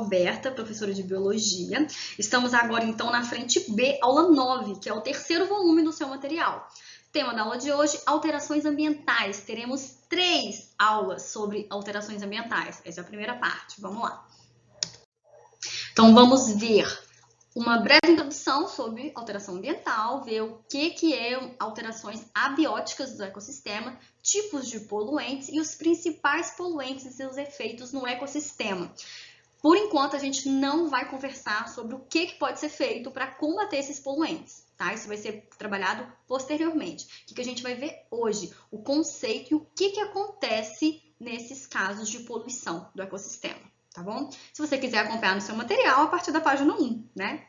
Roberta, professora de Biologia. Estamos agora, então, na frente B, aula 9, que é o terceiro volume do seu material. Tema da aula de hoje, alterações ambientais. Teremos 3 aulas sobre alterações ambientais. Essa é a primeira parte. Vamos lá. Então, vamos ver uma breve introdução sobre alteração ambiental, ver o que é alterações abióticas do ecossistema, tipos de poluentes e os principais poluentes e seus efeitos no ecossistema. Por enquanto, a gente não vai conversar sobre o que pode ser feito para combater esses poluentes, tá? Isso vai ser trabalhado posteriormente. O que a gente vai ver hoje? O conceito e o que acontece nesses casos de poluição do ecossistema. Tá bom? Se você quiser acompanhar no seu material, a partir da página 1, né?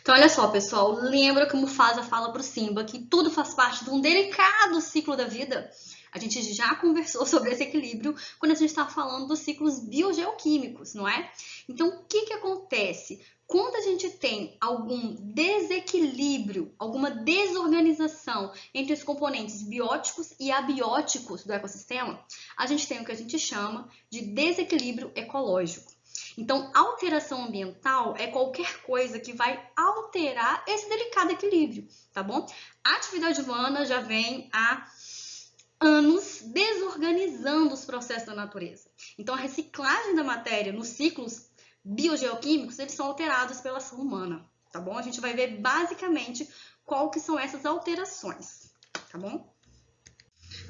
Então, olha só, pessoal, lembra que o Mufasa fala pro Simba que tudo faz parte de um delicado ciclo da vida? A gente já conversou sobre esse equilíbrio quando a gente está falando dos ciclos biogeoquímicos, não é? Então, o que acontece? Quando a gente tem algum desequilíbrio, alguma desorganização entre os componentes bióticos e abióticos do ecossistema, a gente tem o que a gente chama de desequilíbrio ecológico. Então, alteração ambiental é qualquer coisa que vai alterar esse delicado equilíbrio, tá bom? A atividade humana já vem há anos desorganizando os processos da natureza. Então, a reciclagem da matéria nos ciclos biogeoquímicos, eles são alterados pela ação humana, tá bom? A gente vai ver basicamente qual que são essas alterações, tá bom?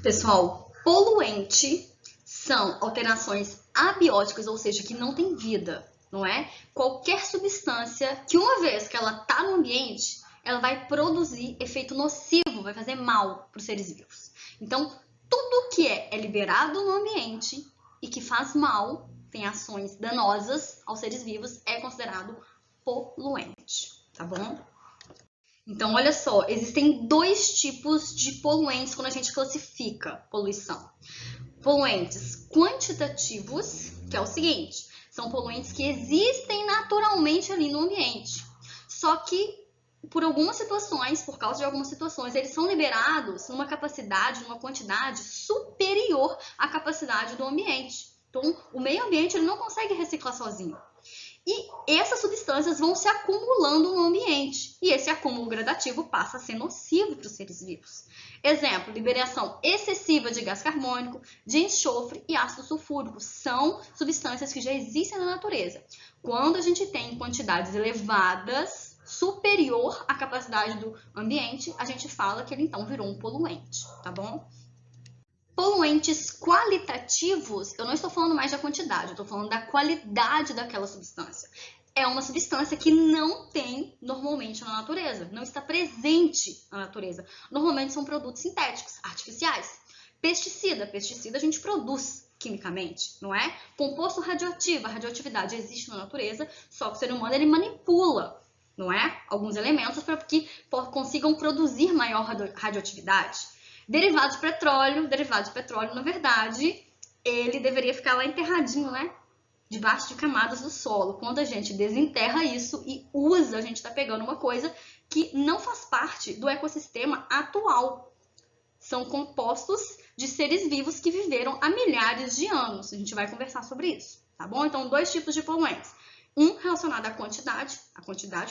Pessoal, poluente são alterações abióticas, ou seja, que não tem vida, não é? Qualquer substância que uma vez que ela está no ambiente, ela vai produzir efeito nocivo, vai fazer mal para os seres vivos. Então, tudo que é liberado no ambiente e que faz mal, tem ações danosas aos seres vivos, é considerado poluente, tá bom? Então, olha só, existem 2 tipos de poluentes quando a gente classifica poluição. Poluentes quantitativos, que é o seguinte, são poluentes que existem naturalmente ali no ambiente. Só que, por algumas situações, por causa de algumas situações, eles são liberados numa capacidade, numa quantidade superior à capacidade do ambiente. Então, o meio ambiente ele não consegue reciclar sozinho. E essas substâncias vão se acumulando no ambiente. E esse acúmulo gradativo passa a ser nocivo para os seres vivos. Exemplo, liberação excessiva de gás carbônico, de enxofre e ácido sulfúrico. São substâncias que já existem na natureza. Quando a gente tem quantidades elevadas, superior à capacidade do ambiente, a gente fala que ele então virou um poluente, tá bom? Poluentes qualitativos, eu não estou falando mais da quantidade, eu estou falando da qualidade daquela substância. É uma substância que não tem normalmente na natureza, não está presente na natureza. Normalmente são produtos sintéticos, artificiais. Pesticida a gente produz quimicamente, não é? Composto radioativo, a radioatividade existe na natureza, só que o ser humano ele manipula, não é? Alguns elementos para que consigam produzir maior radioatividade. Derivado de petróleo, na verdade, ele deveria ficar lá enterradinho, né? Debaixo de camadas do solo. Quando a gente desenterra isso e usa, a gente está pegando uma coisa que não faz parte do ecossistema atual. São compostos de seres vivos que viveram há milhares de anos. A gente vai conversar sobre isso, tá bom? Então, 2 tipos de poluentes. Um relacionado à quantidade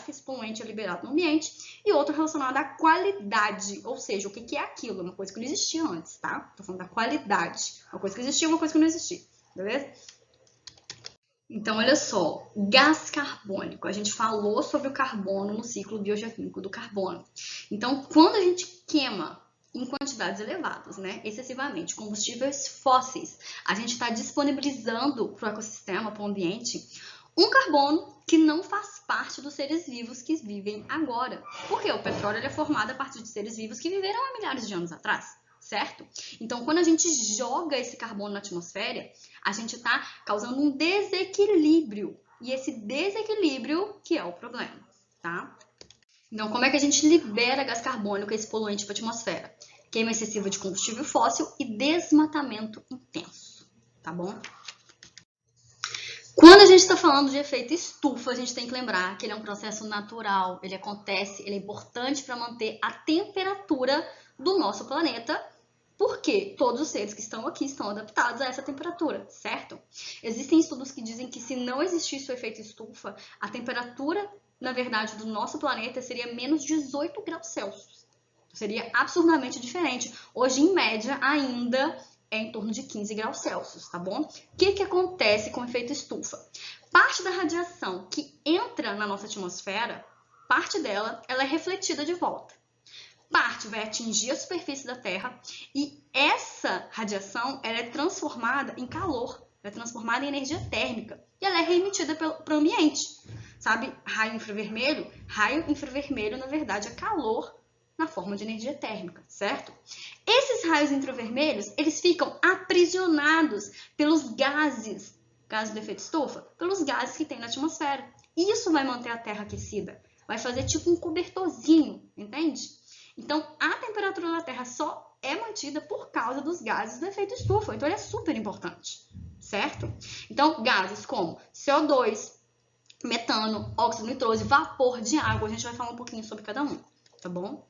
que esse poluente é liberado no ambiente, e outro relacionado à qualidade, ou seja, o que é aquilo, uma coisa que não existia antes, tá? Tô falando da qualidade, uma coisa que existia, uma coisa que não existia, beleza? Então, olha só, gás carbônico, a gente falou sobre o carbono no ciclo biogeoquímico do carbono. Então, quando a gente queima em quantidades elevadas, né, excessivamente, combustíveis fósseis, a gente está disponibilizando para o ecossistema, para o ambiente, um carbono que não faz parte dos seres vivos que vivem agora. Porque o petróleo é formado a partir de seres vivos que viveram há milhares de anos atrás, certo? Então, quando a gente joga esse carbono na atmosfera, a gente está causando um desequilíbrio. E esse desequilíbrio que é o problema, tá? Então, como é que a gente libera gás carbônico, esse poluente para a atmosfera? Queima excessiva de combustível fóssil e desmatamento intenso, tá bom? Quando a gente está falando de efeito estufa, a gente tem que lembrar que ele é um processo natural, ele acontece, ele é importante para manter a temperatura do nosso planeta Porque todos os seres que estão aqui estão adaptados a essa temperatura, certo? Existem estudos que dizem que se não existisse o efeito estufa, a temperatura, na verdade, do nosso planeta seria menos 18 graus Celsius. Seria absurdamente diferente. Hoje, em média, ainda é em torno de 15 graus Celsius, tá bom? O que acontece com o efeito estufa? Parte da radiação que entra na nossa atmosfera, parte dela, ela é refletida de volta. Parte vai atingir a superfície da Terra e essa radiação ela é transformada em calor, ela é transformada em energia térmica e ela é reemitida para o ambiente. Sabe, raio infravermelho? Raio infravermelho, na verdade, é calor na forma de energia térmica, certo? Esses raios infravermelhos, eles ficam aprisionados pelos gases do efeito estufa, pelos gases que tem na atmosfera. Isso vai manter a Terra aquecida, vai fazer tipo um cobertorzinho, entende? Então, a temperatura da Terra só é mantida por causa dos gases do efeito estufa. Então, ele é super importante, certo? Então, gases como CO2, metano, óxido nitroso e vapor de água, a gente vai falar um pouquinho sobre cada um, tá bom?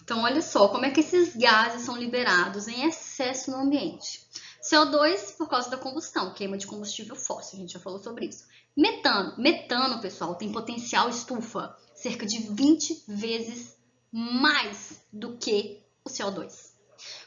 Então, olha só como é que esses gases são liberados em excesso no ambiente. CO2 por causa da combustão, queima de combustível fóssil, a gente já falou sobre isso. Metano, pessoal, tem potencial estufa cerca de 20 vezes mais do que o CO2.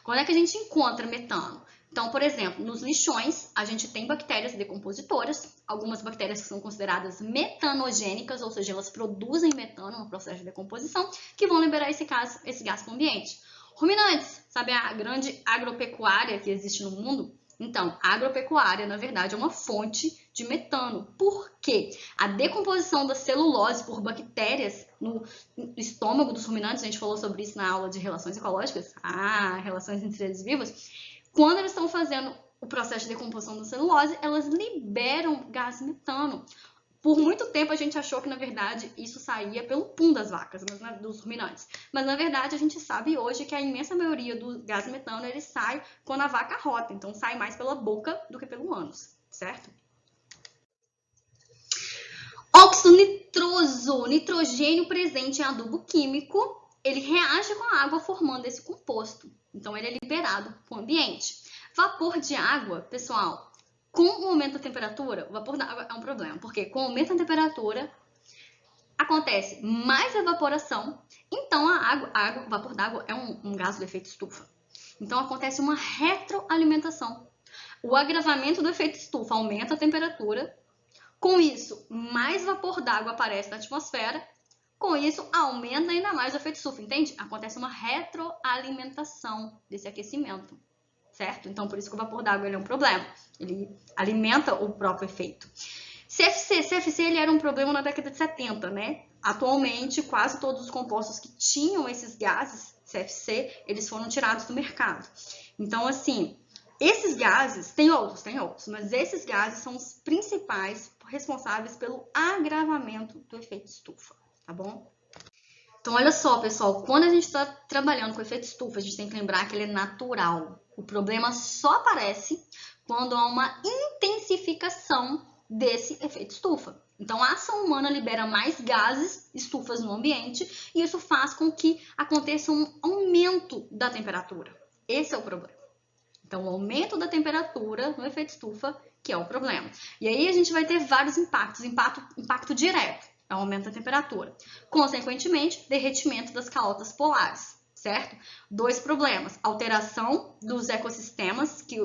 Quando é que a gente encontra metano? Então, por exemplo, nos lixões, a gente tem bactérias decompositoras, algumas bactérias que são consideradas metanogênicas, ou seja, elas produzem metano no processo de decomposição, que vão liberar esse gás para o ambiente. Ruminantes, sabe a grande agropecuária que existe no mundo? Então, a agropecuária, na verdade, é uma fonte de metano. Por quê? A decomposição da celulose por bactérias no estômago dos ruminantes, a gente falou sobre isso na aula de relações ecológicas, relações entre seres vivos. Quando eles estão fazendo o processo de decomposição da celulose, elas liberam gás metano. Por muito tempo a gente achou que, na verdade, isso saía pelo pum das vacas, dos ruminantes. Mas, na verdade, a gente sabe hoje que a imensa maioria do gás metano ele sai quando a vaca rota. Então, sai mais pela boca do que pelo ânus, certo? Óxido nitroso, nitrogênio presente em adubo químico, ele reage com a água formando esse composto. Então, ele é liberado para o ambiente. Vapor de água, pessoal, com o aumento da temperatura, o vapor da água é um problema, porque com o aumento da temperatura, acontece mais evaporação, então o vapor d'água é um gás do efeito estufa. Então, acontece uma retroalimentação. O agravamento do efeito estufa aumenta a temperatura, com isso, mais vapor d'água aparece na atmosfera, com isso, aumenta ainda mais o efeito estufa, entende? Acontece uma retroalimentação desse aquecimento, certo? Então, por isso que o vapor d'água é um problema. Ele alimenta o próprio efeito. CFC ele era um problema na década de 70, né? Atualmente, quase todos os compostos que tinham esses gases, CFC, eles foram tirados do mercado. Então, assim, esses gases, tem outros, mas esses gases são os principais responsáveis pelo agravamento do efeito estufa, tá bom? Então, olha só, pessoal, quando a gente está trabalhando com o efeito estufa, a gente tem que lembrar que ele é natural. O problema só aparece quando há uma intensificação desse efeito estufa. Então, a ação humana libera mais gases, estufas no ambiente, e isso faz com que aconteça um aumento da temperatura. Esse é o problema. Então, o aumento da temperatura no efeito estufa, que é o problema. E aí a gente vai ter vários impactos. Impacto direto, é o aumento da temperatura. Consequentemente, derretimento das calotas polares, certo? 2 problemas. Alteração dos ecossistemas, que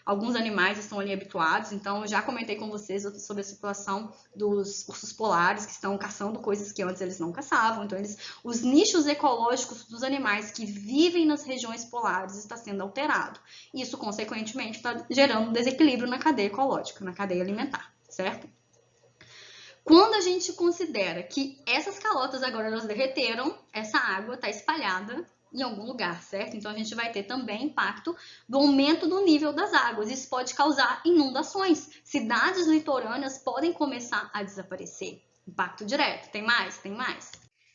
alguns animais estão ali habituados. Então, eu já comentei com vocês sobre a situação dos ursos polares, que estão caçando coisas que antes eles não caçavam. Então, os nichos ecológicos dos animais que vivem nas regiões polares está sendo alterado. Isso, consequentemente, está gerando um desequilíbrio na cadeia ecológica, na cadeia alimentar, certo? Quando a gente considera que essas calotas agora elas derreteram, essa água está espalhada em algum lugar, certo? Então, a gente vai ter também impacto do aumento do nível das águas. Isso pode causar inundações. Cidades litorâneas podem começar a desaparecer. Impacto direto. Tem mais? Tem mais.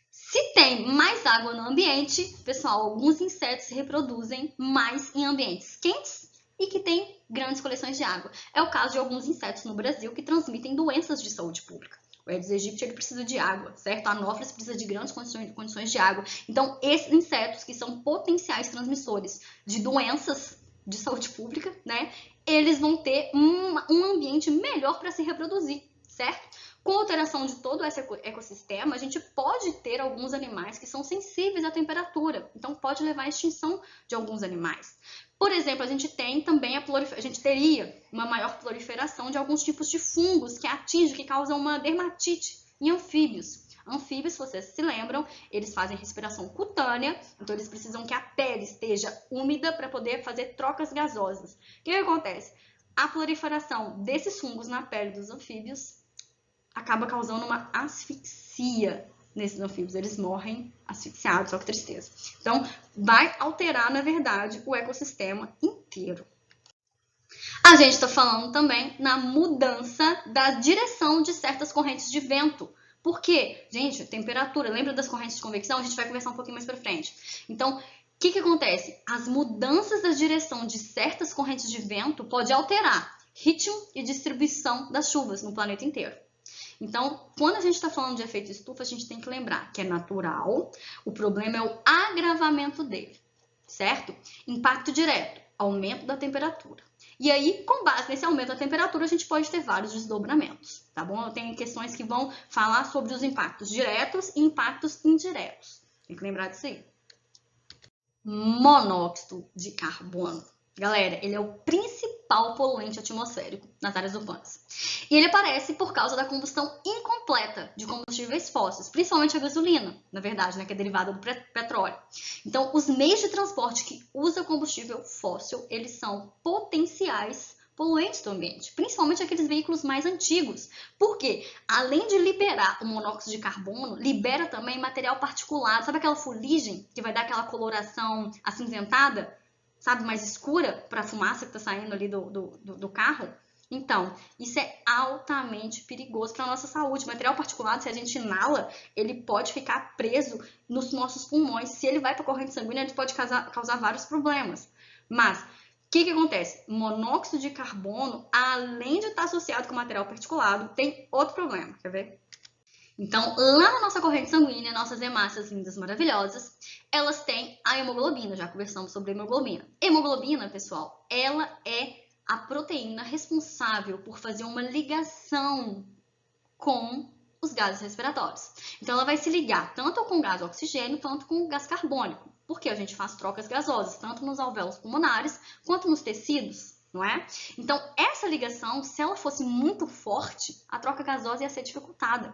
Se tem mais água no ambiente, pessoal, alguns insetos se reproduzem mais em ambientes quentes e que tem grandes coleções de água. É o caso de alguns insetos no Brasil que transmitem doenças de saúde pública. O Aedes aegypti, ele precisa de água, certo? A Anopheles precisa de grandes condições de água. Então, esses insetos que são potenciais transmissores de doenças de saúde pública, né? Eles vão ter um ambiente melhor para se reproduzir, certo? Com a alteração de todo esse ecossistema, a gente pode ter alguns animais que são sensíveis à temperatura. Então, pode levar à extinção de alguns animais. Por exemplo, a gente tem também a gente teria uma maior proliferação de alguns tipos de fungos que causam uma dermatite em anfíbios. Anfíbios, se vocês se lembram, eles fazem respiração cutânea, então eles precisam que a pele esteja úmida para poder fazer trocas gasosas. O que acontece? A proliferação desses fungos na pele dos anfíbios acaba causando uma asfixia nesses anfíbios. Eles morrem asfixiados, só que tristeza. Então, vai alterar, na verdade, o ecossistema inteiro. A gente está falando também na mudança da direção de certas correntes de vento. Por quê? Gente, temperatura, lembra das correntes de convecção? A gente vai conversar um pouquinho mais para frente. Então, o que acontece? As mudanças da direção de certas correntes de vento pode alterar ritmo e distribuição das chuvas no planeta inteiro. Então, quando a gente está falando de efeito estufa, a gente tem que lembrar que é natural, o problema é o agravamento dele, certo? Impacto direto, aumento da temperatura. E aí, com base nesse aumento da temperatura, a gente pode ter vários desdobramentos, tá bom? Eu tenho questões que vão falar sobre os impactos diretos e impactos indiretos. Tem que lembrar disso aí. Monóxido de carbono. Galera, ele é o principal poluente atmosférico nas áreas urbanas. E ele aparece por causa da combustão incompleta de combustíveis fósseis, principalmente a gasolina, na verdade, né, que é derivada do petróleo. Então, os meios de transporte que usam combustível fóssil, eles são potenciais poluentes do ambiente, principalmente aqueles veículos mais antigos. Porque, além de liberar o monóxido de carbono, libera também material particulado. Sabe aquela fuligem que vai dar aquela coloração acinzentada? Sabe, mais escura para a fumaça que está saindo ali do carro? Então, isso é altamente perigoso para a nossa saúde. Material particulado, se a gente inala, ele pode ficar preso nos nossos pulmões. Se ele vai para a corrente sanguínea, ele pode causar vários problemas. Mas, o que acontece? Monóxido de carbono, além de estar associado com material particulado, tem outro problema. Quer ver? Então, lá na nossa corrente sanguínea, nossas hemácias lindas, maravilhosas, elas têm a hemoglobina, já conversamos sobre a hemoglobina. Hemoglobina, pessoal, ela é a proteína responsável por fazer uma ligação com os gases respiratórios. Então, ela vai se ligar tanto com o gás oxigênio, quanto com o gás carbônico, porque a gente faz trocas gasosas, tanto nos alvéolos pulmonares, quanto nos tecidos, não é? Então, essa ligação, se ela fosse muito forte, a troca gasosa ia ser dificultada.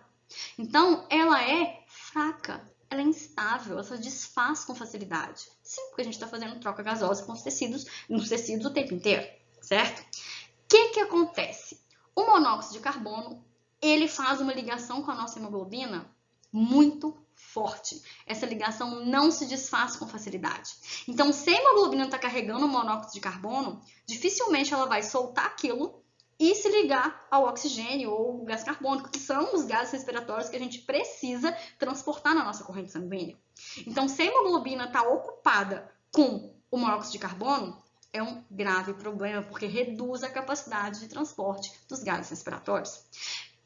Então, ela é fraca, ela é instável, ela se desfaz com facilidade. Sim, porque a gente está fazendo troca gasosa com os tecidos, nos tecidos o tempo inteiro, certo? O que acontece? O monóxido de carbono, ele faz uma ligação com a nossa hemoglobina muito forte. Essa ligação não se desfaz com facilidade. Então, se a hemoglobina está carregando o monóxido de carbono, dificilmente ela vai soltar aquilo e se ligar ao oxigênio ou gás carbônico, que são os gases respiratórios que a gente precisa transportar na nossa corrente sanguínea. Então, se a hemoglobina está ocupada com o monóxido de carbono, é um grave problema, porque reduz a capacidade de transporte dos gases respiratórios.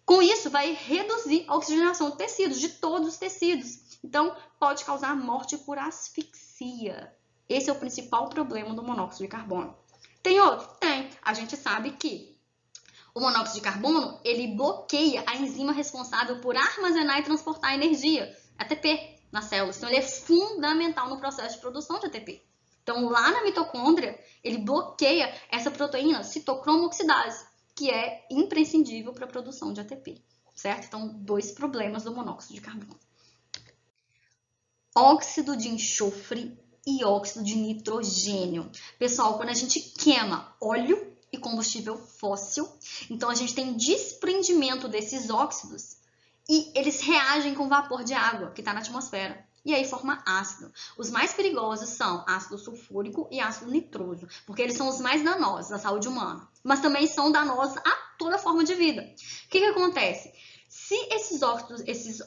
Com isso, vai reduzir a oxigenação de tecidos, de todos os tecidos. Então, pode causar morte por asfixia. Esse é o principal problema do monóxido de carbono. Tem outro? Tem. A gente sabe que o monóxido de carbono, ele bloqueia a enzima responsável por armazenar e transportar energia, ATP, nas células. Então, ele é fundamental no processo de produção de ATP. Então, lá na mitocôndria, ele bloqueia essa proteína citocromo oxidase, que é imprescindível para a produção de ATP, certo? Então, 2 problemas do monóxido de carbono. Óxido de enxofre e óxido de nitrogênio. Pessoal, quando a gente queima óleo e combustível fóssil, então a gente tem desprendimento desses óxidos e eles reagem com vapor de água que está na atmosfera. E aí forma ácido. Os mais perigosos são ácido sulfúrico e ácido nitroso, porque eles são os mais danosos à saúde humana, mas também são danosos a toda forma de vida. O que acontece? Se esses óxidos,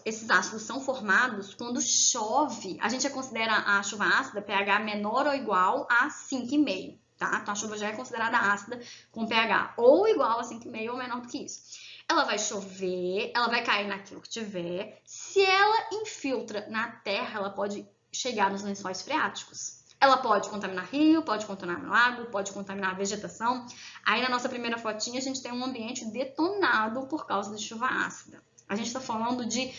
esses ácidos são formados quando chove, a gente já considera a chuva ácida pH menor ou igual a 5,5. Tá? Então, a chuva já é considerada ácida com pH ou igual a 5,5 ou menor do que isso. Ela vai chover, ela vai cair naquilo que tiver. Se ela infiltra na terra, ela pode chegar nos lençóis freáticos. Ela pode contaminar rio, pode contaminar lago, pode contaminar vegetação. Aí na nossa primeira fotinha a gente tem um ambiente detonado por causa de chuva ácida. A gente está falando de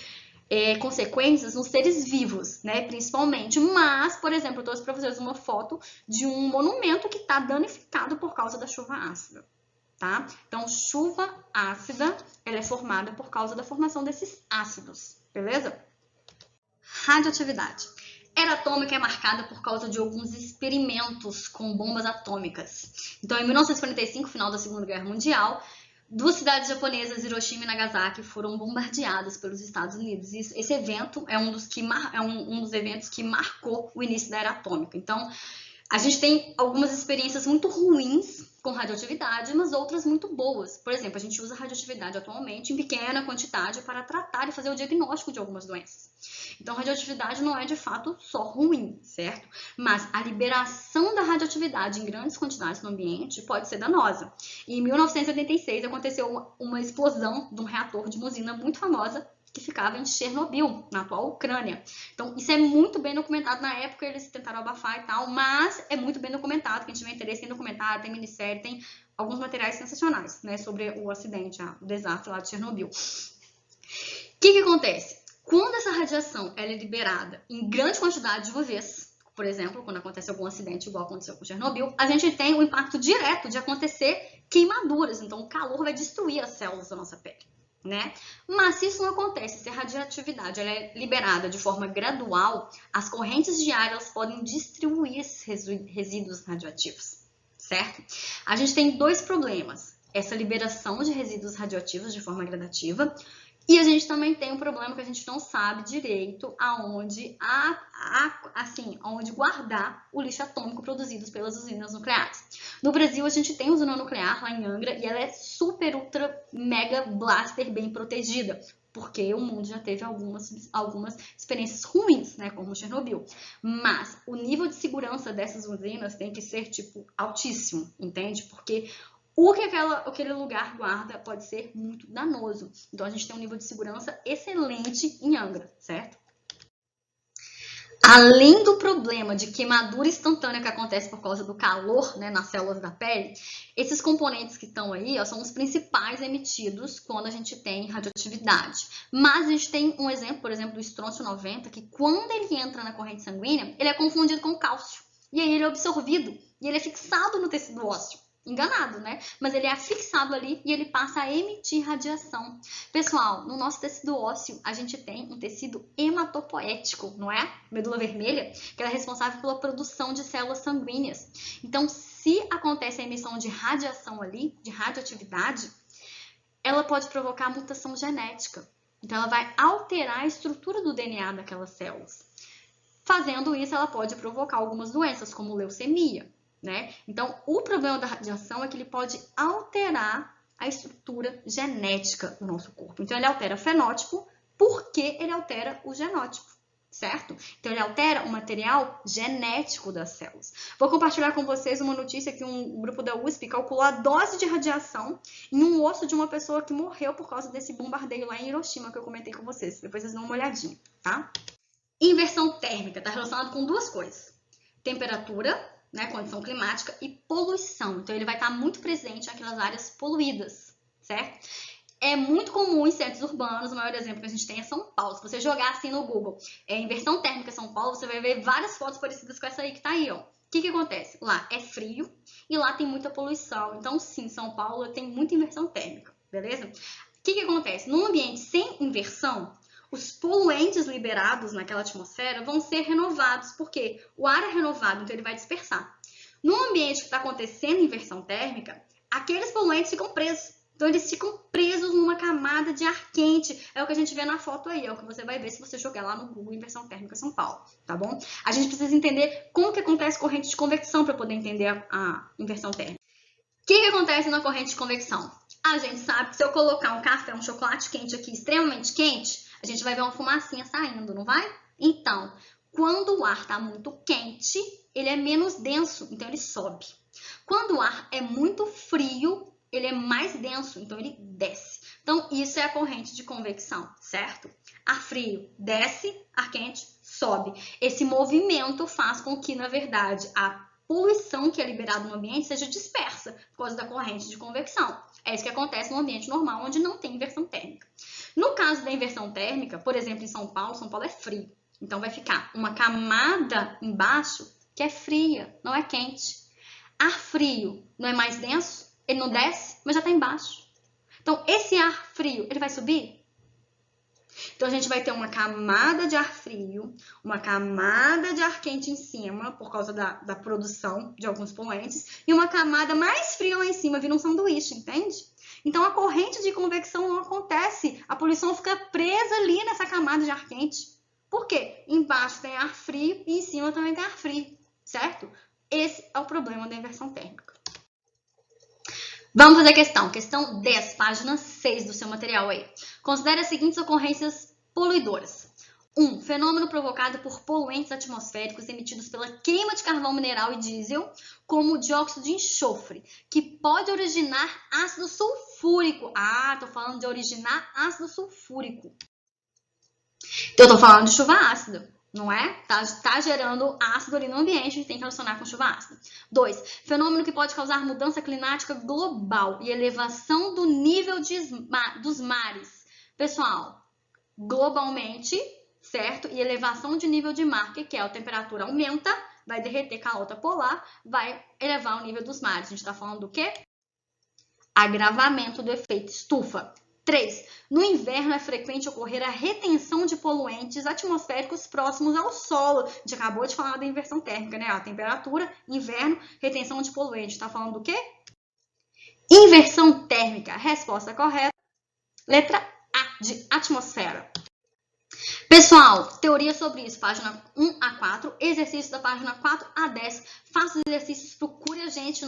consequências nos seres vivos, né, principalmente. Mas, por exemplo, eu trouxe para vocês uma foto de um monumento que está danificado por causa da chuva ácida, tá? Então, chuva ácida, ela é formada por causa da formação desses ácidos, beleza? Radioatividade. Era atômica é marcada por causa de alguns experimentos com bombas atômicas. Então, em 1945, final da Segunda Guerra Mundial, duas cidades japonesas, Hiroshima e Nagasaki, foram bombardeadas pelos Estados Unidos. Esse evento é um dos eventos que marcou o início da era atômica. Então, a gente tem algumas experiências muito ruins com radioatividade, mas outras muito boas. Por exemplo, a gente usa radioatividade atualmente em pequena quantidade para tratar e fazer o diagnóstico de algumas doenças. Então, radioatividade não é de fato só ruim, certo? Mas a liberação da radioatividade em grandes quantidades no ambiente pode ser danosa. E em 1986 aconteceu uma explosão de um reator de uma usina muito famosa que ficava em Chernobyl, na atual Ucrânia. Então, isso é muito bem documentado. Na época, eles tentaram abafar e tal, mas é muito bem documentado. Quem tiver interesse, tem documentário, tem minissérie, tem alguns materiais sensacionais, né, sobre o acidente, o desastre lá de Chernobyl. O que acontece? Quando essa radiação ela é liberada em grande quantidade de uma vez, por exemplo, quando acontece algum acidente igual aconteceu com Chernobyl, a gente tem o impacto direto de acontecer queimaduras. Então, o calor vai destruir as células da nossa pele, né? Mas se isso não acontece, se a radioatividade ela é liberada de forma gradual, as correntes de ar elas podem distribuir esses resíduos radioativos, certo? A gente tem dois problemas: essa liberação de resíduos radioativos de forma gradativa, e a gente também tem um problema que a gente não sabe direito aonde guardar o lixo atômico produzido pelas usinas nucleares. No Brasil, a gente tem usina nuclear lá em Angra e ela é super, ultra, mega blaster bem protegida, porque o mundo já teve algumas experiências ruins, né, como Chernobyl. Mas o nível de segurança dessas usinas tem que ser, tipo, altíssimo, entende? Porque o que aquele lugar guarda pode ser muito danoso. Então, a gente tem um nível de segurança excelente em Angra, certo? Além do problema de queimadura instantânea que acontece por causa do calor, né, nas células da pele, esses componentes que estão aí são os principais emitidos quando a gente tem radioatividade. Mas a gente tem um exemplo, por exemplo, do estrôncio 90, que quando ele entra na corrente sanguínea, ele é confundido com cálcio. E aí ele é absorvido e ele é fixado no tecido ósseo. Enganado, né? Mas ele é fixado ali e ele passa a emitir radiação. Pessoal, no nosso tecido ósseo, a gente tem um tecido hematopoético, não é? Medula vermelha, que ela é responsável pela produção de células sanguíneas. Então, se acontece a emissão de radiação ali, de radioatividade, ela pode provocar mutação genética. Então, ela vai alterar a estrutura do DNA daquelas células. Fazendo isso, ela pode provocar algumas doenças, como leucemia, né? Então, o problema da radiação é que ele pode alterar a estrutura genética do nosso corpo. Então, ele altera o fenótipo porque ele altera o genótipo, certo? Então, ele altera o material genético das células. Vou compartilhar com vocês uma notícia que um grupo da USP calculou a dose de radiação em um osso de uma pessoa que morreu por causa desse bombardeio lá em Hiroshima que eu comentei com vocês. Depois vocês dão uma olhadinha, tá? Inversão térmica está relacionado com duas coisas: temperatura, né, condição climática, e poluição. Então, ele vai estar muito presente naquelas áreas poluídas, certo? É muito comum em centros urbanos. O maior exemplo que a gente tem é São Paulo. Se você jogar assim no Google, inversão térmica São Paulo, você vai ver várias fotos parecidas com essa aí que tá aí, ó. O que acontece? Lá é frio e lá tem muita poluição. Então, sim, São Paulo tem muita inversão térmica, beleza? O que acontece? Num ambiente sem inversão, os poluentes liberados naquela atmosfera vão ser renovados, porque o ar é renovado, então ele vai dispersar. No ambiente que está acontecendo inversão térmica, aqueles poluentes ficam presos. Então, eles ficam presos numa camada de ar quente. É o que a gente vê na foto aí, é o que você vai ver se você jogar lá no Google Inversão Térmica São Paulo, tá bom? A gente precisa entender como que acontece corrente de convecção para poder entender a inversão térmica. O que acontece na corrente de convecção? A gente sabe que se eu colocar um café, um chocolate quente aqui, extremamente quente, a gente vai ver uma fumacinha saindo, não vai? Então, quando o ar está muito quente, ele é menos denso, então ele sobe. Quando o ar é muito frio, ele é mais denso, então ele desce. Então, isso é a corrente de convecção, certo? Ar frio desce, ar quente sobe. Esse movimento faz com que, na verdade, a poluição que é liberada no ambiente seja dispersa por causa da corrente de convecção. É isso que acontece no ambiente normal, onde não tem inversão térmica. No caso da inversão térmica, por exemplo, em São Paulo é frio. Então, vai ficar uma camada embaixo que é fria, não é quente. Ar frio não é mais denso, ele não desce, mas já está embaixo. Então, esse ar frio, ele vai subir? Então, a gente vai ter uma camada de ar frio, uma camada de ar quente em cima, por causa da produção de alguns poluentes, e uma camada mais fria lá em cima, vira um sanduíche, entende? Então, a corrente de convecção não acontece, a poluição fica presa ali nessa camada de ar quente. Por quê? Embaixo tem ar frio e em cima também tem ar frio, certo? Esse é o problema da inversão térmica. Vamos fazer a questão 10, página 6 do seu material aí. Considere as seguintes ocorrências poluidoras. 1. Fenômeno provocado por poluentes atmosféricos emitidos pela queima de carvão mineral e diesel, como o dióxido de enxofre, que pode originar ácido sulfúrico. Ah, tô falando de originar ácido sulfúrico. Então, eu tô falando de chuva ácida. Não é? Tá gerando ácido ali no ambiente, a gente tem que relacionar com chuva ácida. 2. Fenômeno que pode causar mudança climática global e elevação do nível dos mares. Pessoal, globalmente, certo? E elevação de nível de mar, que é a temperatura aumenta, vai derreter calota polar, vai elevar o nível dos mares. A gente tá falando do quê? Agravamento do efeito estufa. 3. No inverno é frequente ocorrer a retenção de poluentes atmosféricos próximos ao solo. A gente acabou de falar da inversão térmica, né? A temperatura, inverno, retenção de poluentes. Está falando do quê? Inversão térmica. Resposta correta. Letra A, de atmosfera. Pessoal, teoria sobre isso, página 1 a 4, exercício da página 4 a 10. Faça os exercícios, procure a gente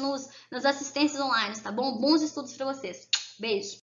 nas assistências online, tá bom? Bons estudos para vocês. Beijo!